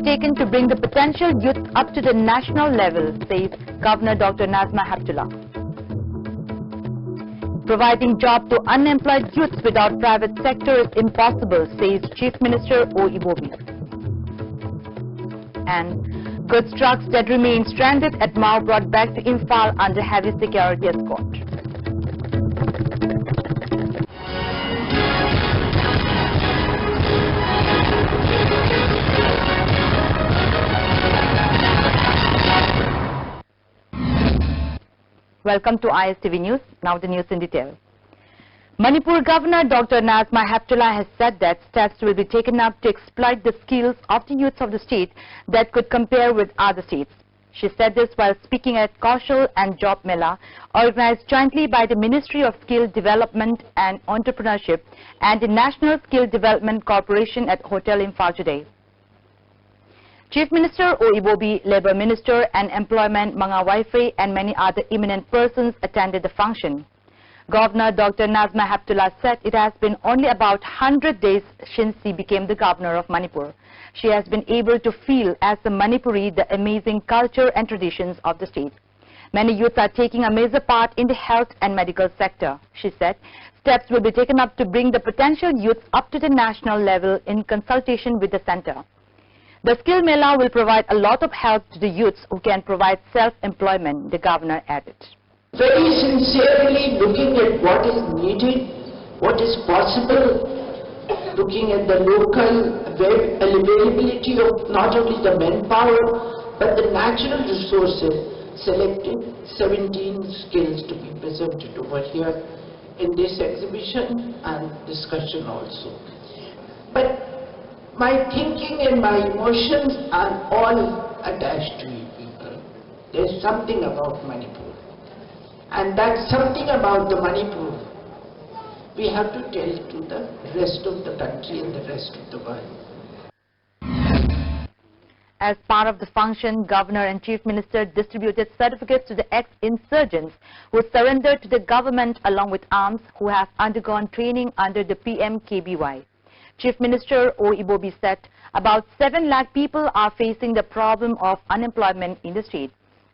taken to bring the potential youth up to the national level, says Governor Dr. Nazma Heptullah. Providing job to unemployed youths without private sector is impossible, says Chief Minister O. Ibobi. And goods trucks that remain stranded at Mau brought back to Imphal under heavy security escort. Welcome to ISTV News. Now the news in detail. Manipur Governor Dr. Nazma Heptullah has said that steps will be taken up to exploit the skills of the youths of the state that could compare with other states. She said this while speaking at Kaushal and Job Mela, organized jointly by the Ministry of Skill Development and Entrepreneurship and the National Skill Development Corporation at Hotel Imphal today. Chief Minister O. Ibobi, Labour Minister and Employment Mga Waifei and many other eminent persons attended the function. Governor Dr. Nazma Heptullah said it has been only about 100 days since she became the governor of Manipur. She has been able to feel as a Manipuri the amazing culture and traditions of the state. Many youths are taking a major part in the health and medical sector. She said steps will be taken up to bring the potential youths up to the national level in consultation with the centre. The Skill Mela will provide a lot of help to the youths who can provide self-employment, the governor added. Very sincerely looking at what is needed, what is possible, looking at the local availability of not only the manpower but the natural resources, selecting 17 skills to be presented over here in this exhibition and discussion also. But my thinking and my emotions are all attached to you people. There's something about Manipur. And that something about the Manipur we have to tell to the rest of the country and the rest of the world. As part of the function, Governor and Chief Minister distributed certificates to the ex-insurgents who surrendered to the government along with arms who have undergone training under the PMKBY. Chief Minister O. Ibobi said about 7 lakh people are facing the problem of unemployment in the state.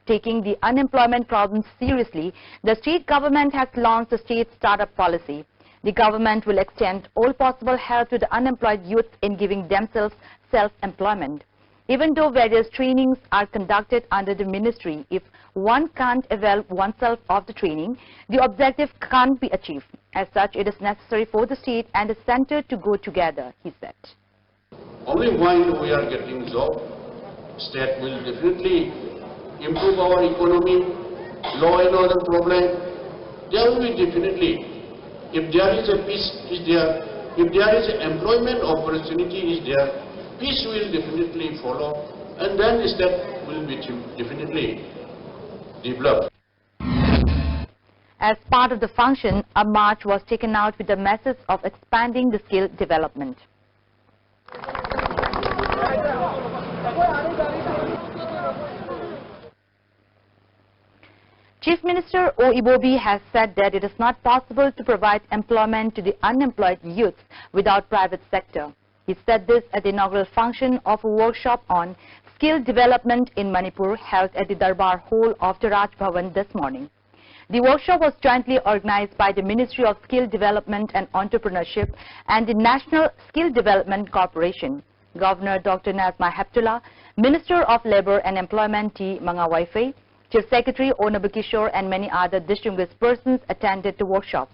Taking the unemployment problem seriously, the state government has launched the state startup policy. The government will extend all possible help to the unemployed youth in giving themselves self-employment. Even though various trainings are conducted under the ministry, if one can't avail oneself of the training, the objective can't be achieved. As such, it is necessary for the state and the centre to go together, he said. Only when we are getting job, state will definitely improve our economy, law and order problem. There will be definitely, if there is a peace is there, if there is employment opportunity is there, peace will definitely follow, and then the state will be definitely developed. As part of the function, a march was taken out with the message of expanding the skill development. Chief Minister O. Ibobi has said that it is not possible to provide employment to the unemployed youths without private sector. He said this at the inaugural function of a workshop on skill development in Manipur held at the Darbar Hall of the Raj Bhavan this morning. The workshop was jointly organized by the Ministry of Skill Development and Entrepreneurship and the National Skill Development Corporation. Governor Dr. Nazma Heptullah, Minister of Labour and Employment T. Mga Waifei, Chief Secretary O. Nabakishore and many other distinguished persons attended the workshop.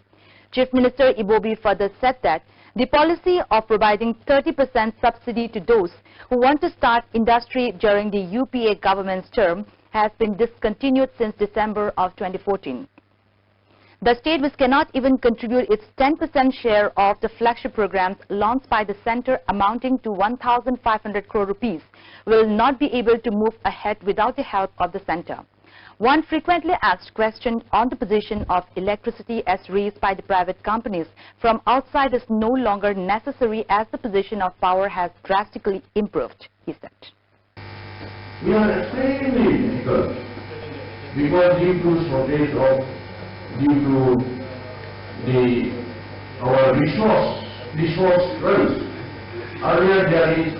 Chief Minister Ibobi further said that the policy of providing 30% subsidy to those who want to start industry during the UPA government's term has been discontinued since December of 2014. The state, which cannot even contribute its 10% share of the flagship programs launched by the centre amounting to 1,500 crore rupees, will not be able to move ahead without the help of the centre. One frequently asked question on the position of electricity as raised by the private companies from outside is no longer necessary as the position of power has drastically improved, he said. We are extremely difficult because due to shortage of, our resource wealth. Earlier there is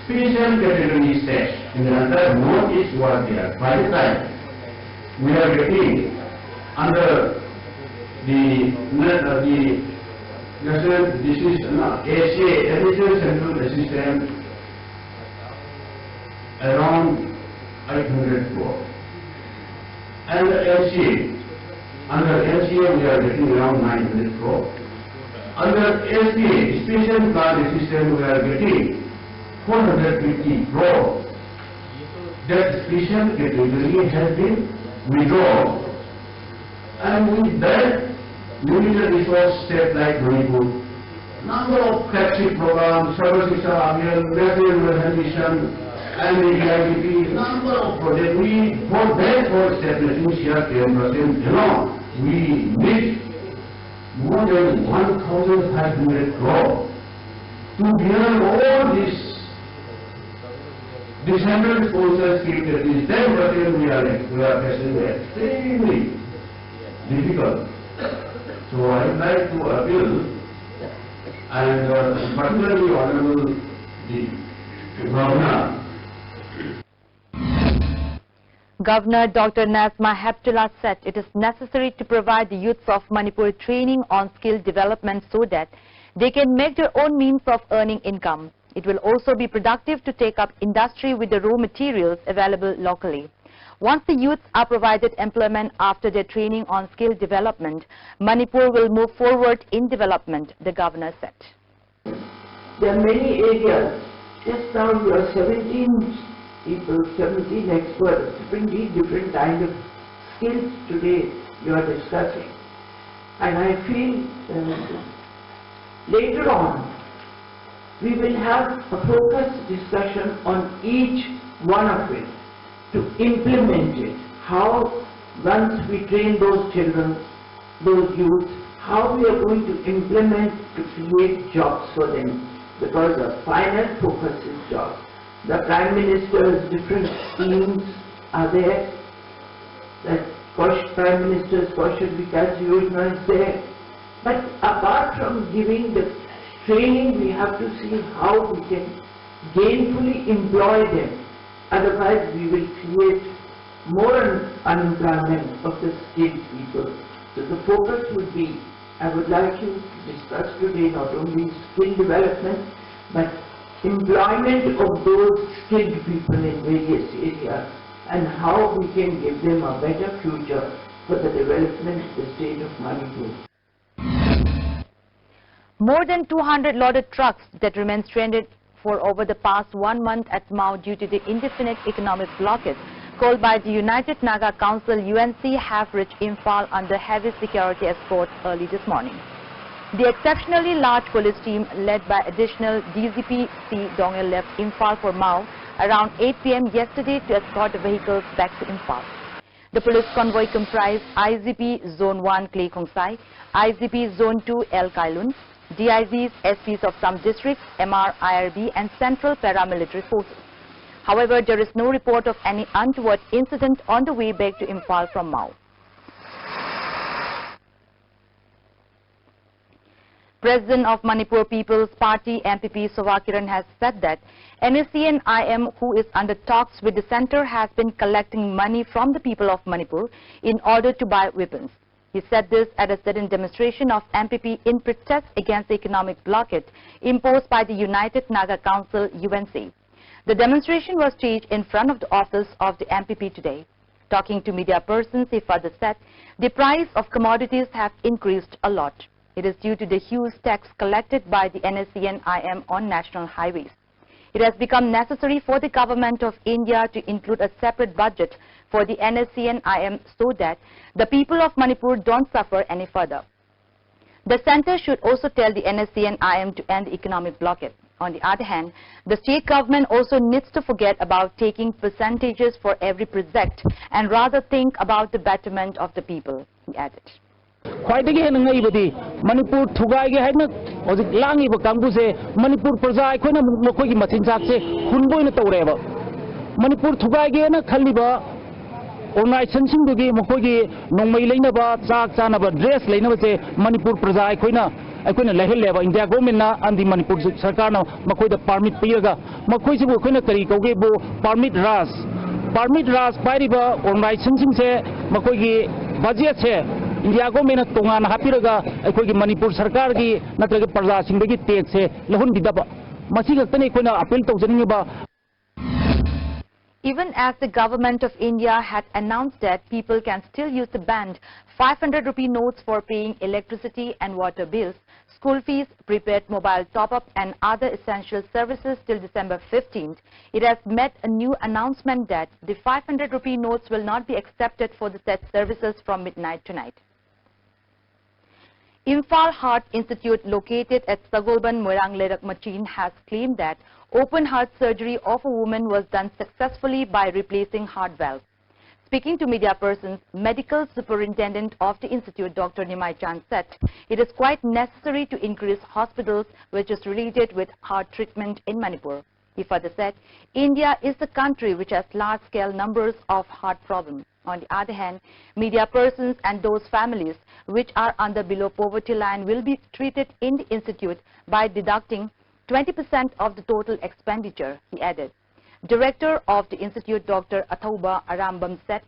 special category states in the entire northeast was there. By the time we are getting under the national Additional Central Assistance around 800 crore. And under LCA we are getting around 900 crore. Under SPA, Special Plant Assistance, we are getting 450 crore. That special category has been withdrawn. And with that, limited resource state like Manipur, number of flagship programs, Sarva Shiksha Abhiyan, National Rural Mission, and the EIDP, number of projects. For that, for establishing CR10% alone, we need more than 1,500 crore to bear all this descendant sponsor scheme that is 10% we are facing extremely difficult. So I would like to appeal, and particularly Honorable the Governor. Governor Dr. Nazma Heptullah said it is necessary to provide the youths of Manipur training on skill development so that they can make their own means of earning income. It will also be productive to take up industry with the raw materials available locally. Once the youths are provided employment after their training on skill development, Manipur will move forward in development, the governor said. There are many areas. Just now you are 17 people, 17 experts, 20 different kinds of skills today you are discussing. And I feel later on we will have a focused discussion on each one of it to implement it. How once we train those children, those youth, how we are going to implement to create jobs for them, because the final focus is jobs. The Prime Minister's different schemes are there. That Prime Minister's Kaushal Vikas Yojana is there. But apart from giving the training, we have to see how we can gainfully employ them. Otherwise, we will create more unemployment of the skilled people. So the focus would be, I would like you to discuss today not only skill development, but employment of those skilled people in various areas and how we can give them a better future for the development of the state of Manipur. More than 200 loaded trucks that remain stranded for over the past 1 month at Mao due to the indefinite economic blockade called by the United Naga Council UNC have reached Imphal under heavy security escort early this morning. The exceptionally large police team led by additional DGP C. Dongel left Imphal for Mao around 8 p.m. yesterday to escort the vehicles back to Imphal. The police convoy comprised IGP Zone 1 Klei Khongsai, IGP Zone 2 El Kailun, DIGs, SPs of some districts, MR, IRB and Central Paramilitary Forces. However, there is no report of any untoward incident on the way back to Imphal from Mao. President of Manipur People's Party MPP Sowa Kiran has said that NACN-IM, who is under talks with the centre, has been collecting money from the people of Manipur in order to buy weapons. He said this at a sudden demonstration of MPP in protest against the economic blockade imposed by the United Naga Council UNC. The demonstration was staged in front of the office of the MPP today. Talking to media persons, he further said the price of commodities have increased a lot. It is due to the huge tax collected by the NACN-IM on national highways. It has become necessary for the government of India to include a separate budget for the NACN-IM so that the people of Manipur don't suffer any further. The centre should also tell the NACN-IM to end the economic blockade. On the other hand, the state government also needs to forget about taking percentages for every project and rather think about the betterment of the people, he added. Khwaidagi hen ngaibadi Manipur thugai ge haina hojik langi ba kangbu se Manipur praja akhona mokoi gi mathin chak se hunboi na tawreba Manipur thugai ge na khaliba organization sing gi mokoi gi nongmai leina ba chak chana ba dress leina ba se Manipur praja akhona ꯑꯩꯈꯣꯏꯅ ꯂꯩꯍꯜꯂꯦꯕ India ꯒꯣꯔꯃꯦꯟꯅ ꯑꯃꯗꯤ ꯃꯅꯤꯄꯨꯔ ꯁꯔꯀꯥꯔꯅ ꯃꯈꯣꯏꯗ permit ꯄꯤꯔꯒ ꯃꯈꯣꯏꯁꯤꯕꯨ ꯑꯩꯈꯣꯏꯅ ꯀꯔꯤ ꯀꯧꯒꯦꯕꯨ permit Raj ꯄꯥꯏꯔꯤꯕ ꯑꯣꯔꯒꯅꯥꯏꯖꯦꯁꯟꯁꯤꯡꯁꯦ ꯃꯈꯣꯏꯒꯤ ꯕꯖꯦꯠꯁꯦ ꯏꯟꯗꯤꯌꯥ ꯒꯣꯔꯃꯦꯟꯅ ꯇꯣꯉꯥꯟꯅ ꯍꯥꯞꯄꯤꯔꯒ ꯑꯩꯈꯣꯏꯒꯤ ꯃꯅꯤꯄꯨꯔ ꯁꯔꯀꯥꯔꯒꯤ ꯅꯠꯇ꯭ꯔꯒ ꯄ꯭ꯔꯖꯥꯁꯤꯡꯗꯒꯤ ꯇꯦꯛꯁꯁꯦ ꯂꯧꯍꯟꯕꯤꯗꯕ ꯃꯁꯤ ꯈꯛꯇꯅꯤ ꯑꯩꯈꯣꯏꯅ appeal ꯇꯧꯖꯅꯤꯡꯉꯤꯕ. Even as the government of India had announced that people can still use the banned 500 rupee notes for paying electricity and water bills, school fees, prepaid mobile top-up and other essential services till December 15th, it has made a new announcement that the 500 rupee notes will not be accepted for the said services from midnight tonight. Imphal Heart Institute located at Sagolban Moirang Lerak Machin has claimed that open heart surgery of a woman was done successfully by replacing heart valve. Speaking to media persons, Medical Superintendent of the Institute, Dr. Nimai Chand, said it is quite necessary to increase hospitals which is related with heart treatment in Manipur. He further said, India is the country which has large-scale numbers of heart problems. On the other hand, media persons and those families which are under below poverty line will be treated in the institute by deducting 20% of the total expenditure, he added. Director of the institute, Dr. Athauba Arambam, said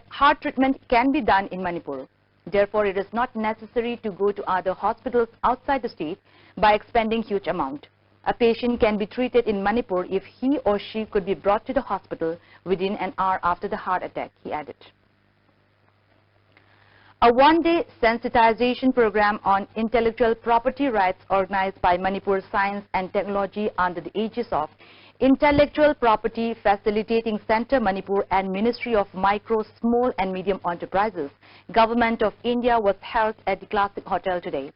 heart treatment can be done in Manipur. Therefore, it is not necessary to go to other hospitals outside the state by expending huge amount. A patient can be treated in Manipur if he or she could be brought to the hospital within an hour after the heart attack, he added. A one-day sensitization program on intellectual property rights organized by Manipur Science and Technology under the aegis of Intellectual Property Facilitating Center Manipur and Ministry of Micro, Small and Medium Enterprises, Government of India was held at the Classic Hotel today.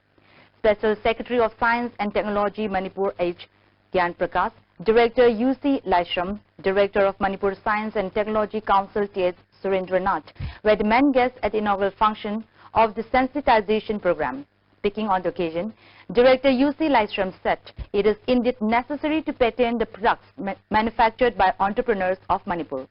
Special Secretary of Science and Technology Manipur H. Gyan Prakash, Director UC Laishram, Director of Manipur Science and Technology Council T.S. Surendranath were the main guests at the inaugural function of the sensitization program. Speaking on the occasion, Director UC Laishram said it is indeed necessary to patent the products manufactured by entrepreneurs of Manipur.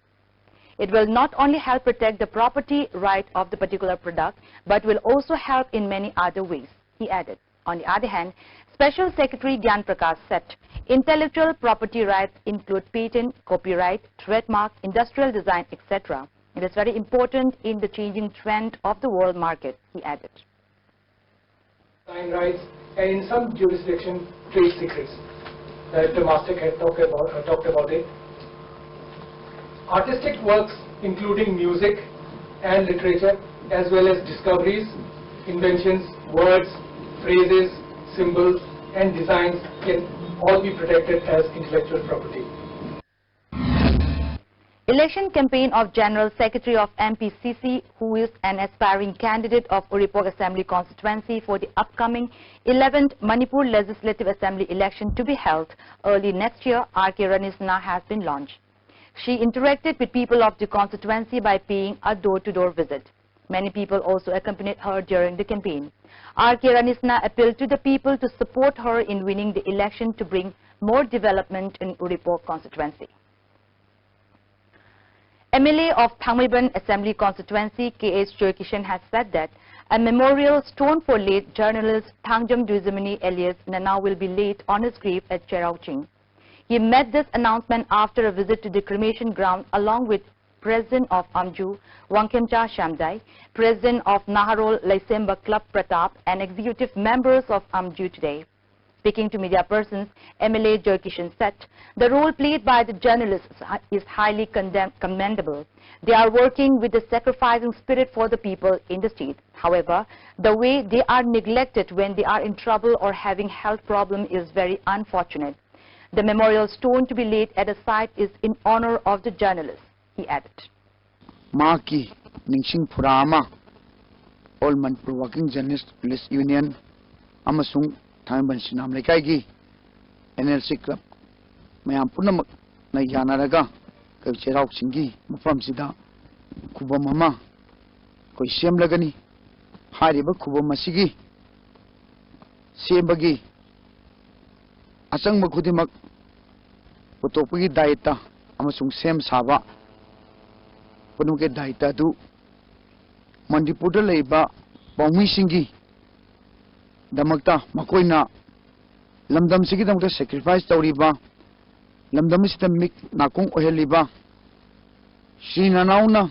It will not only help protect the property right of the particular product, but will also help in many other ways, he added. On the other hand, Special Secretary Gyan Prakash said intellectual property rights include patent, copyright, trademark, industrial design, etc. It is very important in the changing trend of the world market, he added. Design rights and in some jurisdiction trade secrets. Director Mastek had talked about it. Artistic works including music and literature as well as discoveries, inventions, words, phrases, symbols and designs can all be protected as intellectual property. Election campaign of General Secretary of MPCC, who is an aspiring candidate of Uripok Assembly constituency for the upcoming 11th Manipur Legislative Assembly election to be held early next year, R.K. Ranisna has been launched. She interacted with people of the constituency by paying a door-to-door visit. Many people also accompanied her during the campaign. R.K. Ranisna appealed to the people to support her in winning the election to bring more development in Uripok constituency. MLA of Thangmaiban Assembly constituency K.H. Joykishan has said that a memorial stone for late journalist Thangjam Duizamani alias Nana will be laid on his grave at Cherauching. He made this announcement after a visit to the cremation ground along with President of Amju, Wangkhemcha Shamdai, President of Naharol Laisemba Club Pratap and executive members of Amju today. Speaking to media persons, MLA Joykishan said the role played by the journalists is highly commendable. They are working with a sacrificing spirit for the people in the state. However, the way they are neglected when they are in trouble or having health problem is very unfortunate. The memorial stone to be laid at a site is in honor of the journalists, he added. Maki Ningsing Purama, All Manipur Working Journalists Police Union, Amasung Thangmaiban Sinam Lekai NLC Club, Mayam Punamak na Yanaraga, Kay Cherauching gi Mafam Sida, Kuba Mama, Koy Siem Lagani, Hariba Kuba Masigi, Siembagi, Asang Makudimak, Potopagi Daita, Amasung Sem Saba, Punuke Daita du, Mandipura Leba, Baumisingi, damakta makoina lamdam sigi damakta sacrifice tawriba lamdam sita mik nakung oheliba sina nauna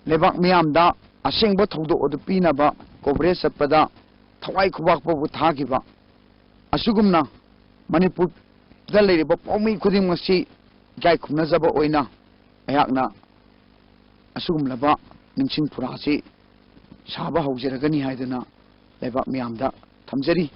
lebak miyamda asengba thawdo odu pinaba coverage satpada thawai khubak bu thagiba asugumna manipur da leiriba paumi khuding masi gai khumna jaba oina ayakna asugum laba ningsing purasi saba haujeragani haidana lebak miyamda thamjari.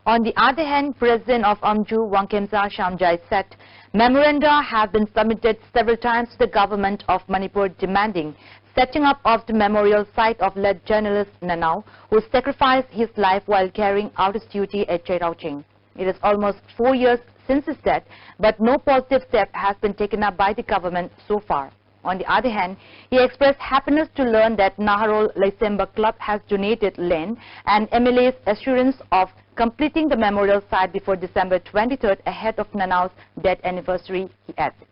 On the other hand, President of Amju, Wangkemsa Shamjai said memoranda have been submitted several times to the government of Manipur demanding setting up of the memorial site of late journalist Nanau, who sacrificed his life while carrying out his duty at Cheirauching. It is almost 4 years since his death, but no positive step has been taken up by the government so far. On the other hand, he expressed happiness to learn that Naharol Laisemba Club has donated land and MLA's assurance of completing the memorial site before December 23rd ahead of Nanau's death anniversary, he added.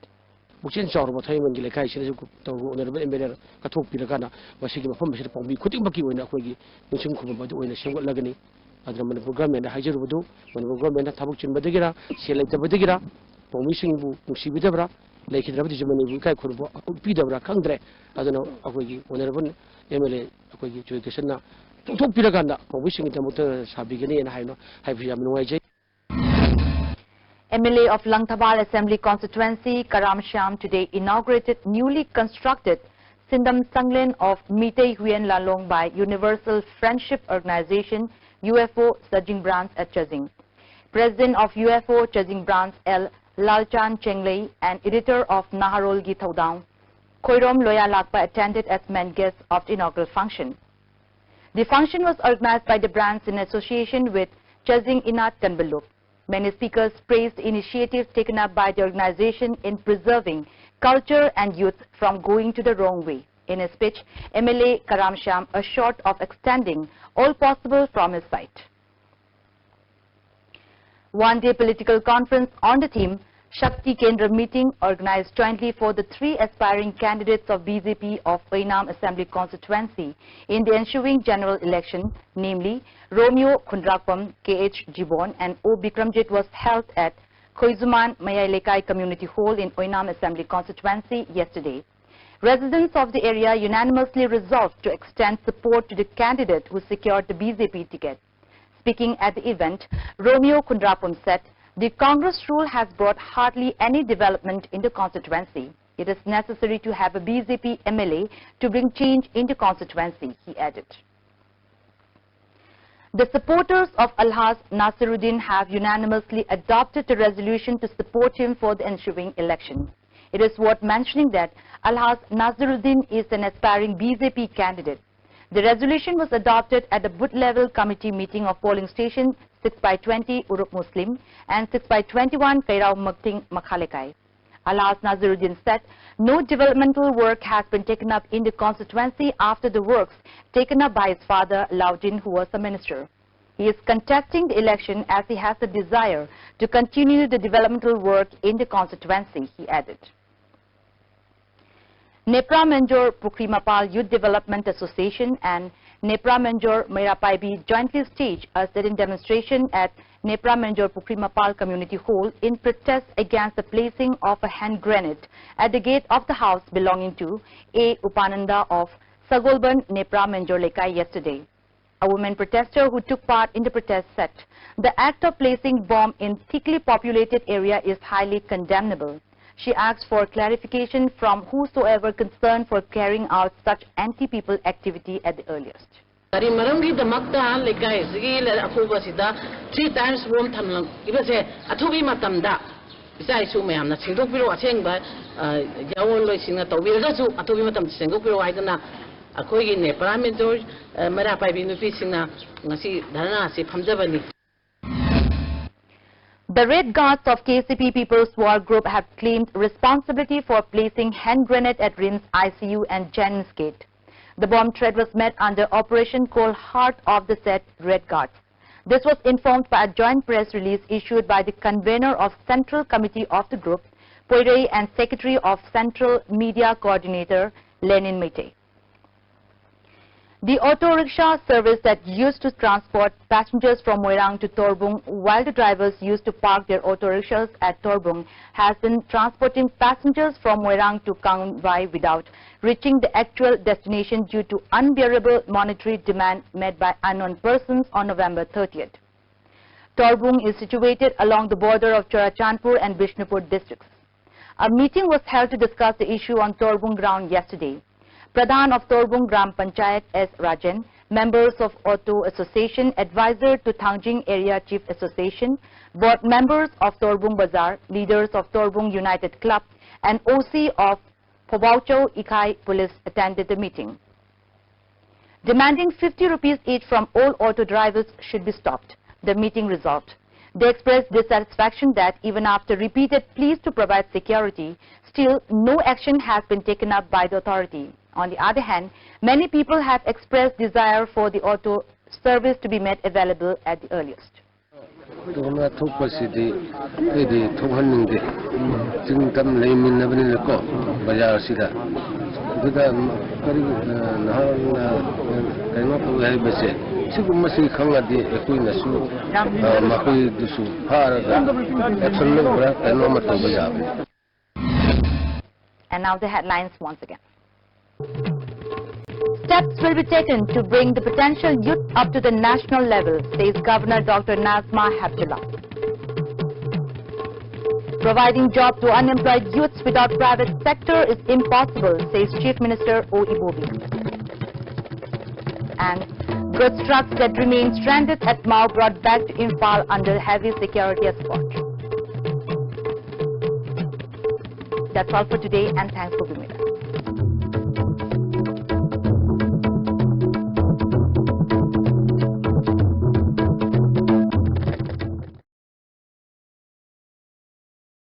Muksin Chawra Thaiman Gilekai Shiluk to Honorable Embedded Katok Piragana, was shaking a form of Pombi, Kuting Baki when Akwagi, Musim Kuba, when a single Lagani, and the program and the Hajar Vudu, when the program and the Tabuchin Badigira, Select Badigira, Pomising Musibidabra, Lake Rabijamani, Kurbo, Pidabra, Kandre, I don't know, Akwagi, whenever Emily Akwagi to Kisana, Tok Piraganda, wishing the motors have begun and have Yamno. MLA of Langthabal Assembly Constituency, Karam Shyam, today inaugurated newly constructed Sindam Sanglen of Mitei Huyen Lalong by Universal Friendship Organization, UFO Sajing Branch at Chazing. President of UFO Chazing Branch L. Lalchan Chenglei and editor of Naharol Githaudang, Koirom Loya Lakpa attended as main guests of the inaugural function. The function was organized by the branch in association with Chazing Inat Kanbaluk. Many speakers praised initiatives taken up by the organization in preserving culture and youth from going to the wrong way. In his speech, MLA Karam Shyam assured of extending all possible from his side. One-day political conference on the theme Shakti Kendra meeting organized jointly for the 3 aspiring candidates of BJP of Oinam Assembly Constituency in the ensuing general election, namely Romeo Khundrakpam, KH Jibon and O Bikramjit, was held at Khoizuman Mayailekai Community Hall in Oinam Assembly Constituency yesterday. Residents of the area unanimously resolved to extend support to the candidate who secured the BJP ticket. Speaking at the event, Romeo Khundrakpam said, "The Congress rule has brought hardly any development in the constituency. It is necessary to have a BJP MLA to bring change in the constituency," he added. The supporters of Alhaj Nasiruddin have unanimously adopted a resolution to support him for the ensuing election. It is worth mentioning that Alhaj Nasiruddin is an aspiring BJP candidate. The resolution was adopted at the booth-level committee meeting of polling station 6/20 Urup Muslim and 6/21 Kairao Makting Makhalekai. Alhaj Nasiruddin said no developmental work has been taken up in the constituency after the works taken up by his father Laudin, who was a minister. He is contesting the election as he has a desire to continue the developmental work in the constituency, he added. Nepra Menjor Pukrimapal Youth Development Association and Nepra Menjor Meirapaibi jointly staged a sit-in demonstration at Nepra Menjor Pukrimapal Community Hall in protest against the placing of a hand grenade at the gate of the house belonging to A. Upananda of Sagolban, Nepra Menjor Lekai yesterday. A woman protester who took part in the protest said, "The act of placing bomb in thickly populated area is highly condemnable." She asked for clarification from whosoever concerned for carrying out such anti-people activity at the earliest. 3 times warm tamlang ibase athubi matamda isai su mayamna singdok piro asengba yawon loi singna tawbirga su athubi matam singdok piro haidana akhoi gi Nepra Menjor Meirapaibi nupi singna ngasi dharana se phamjabani. The Red Guards of KCP People's War Group have claimed responsibility for placing hand grenade at RIMS ICU and Jennings Gate. The bomb threat was met under Operation Cold Heart of the said Red Guards. This was informed by a joint press release issued by the convener of Central Committee of the group, Poirei, and Secretary of Central Media Coordinator, Lenin Mete. The auto rickshaw service that used to transport passengers from Moirang to Torbung, while the drivers used to park their auto rickshaws at Torbung, has been transporting passengers from Moirang to Kangwai without reaching the actual destination due to unbearable monetary demand made by unknown persons on November 30th. Torbung is situated along the border of Churachandpur and Bishnupur districts. A meeting was held to discuss the issue on Torbung ground yesterday. Pradhan of Torbung Gram Panchayat S. Rajan, members of Auto Association, advisor to Thangjing Area Chief Association, board members of Torbung Bazaar, leaders of Torbung United Club, and OC of Phobaucho Ikai Police attended the meeting. Demanding 50 rupees each from all auto drivers should be stopped. The meeting resolved. They expressed dissatisfaction that even after repeated pleas to provide security, still no action has been taken up by the authority. On the other hand, many people have expressed desire for the auto service to be made available at the earliest. And now the headlines once again. Steps will be taken to bring the potential youth up to the national level, says Governor Dr. Nazma Heptullah. Providing job to unemployed youths without private sector is impossible, says Chief Minister O. Ibobi. And goods trucks that remain stranded at Mao brought back to Imphal under heavy security escort. That's all for today, and thanks for being with us.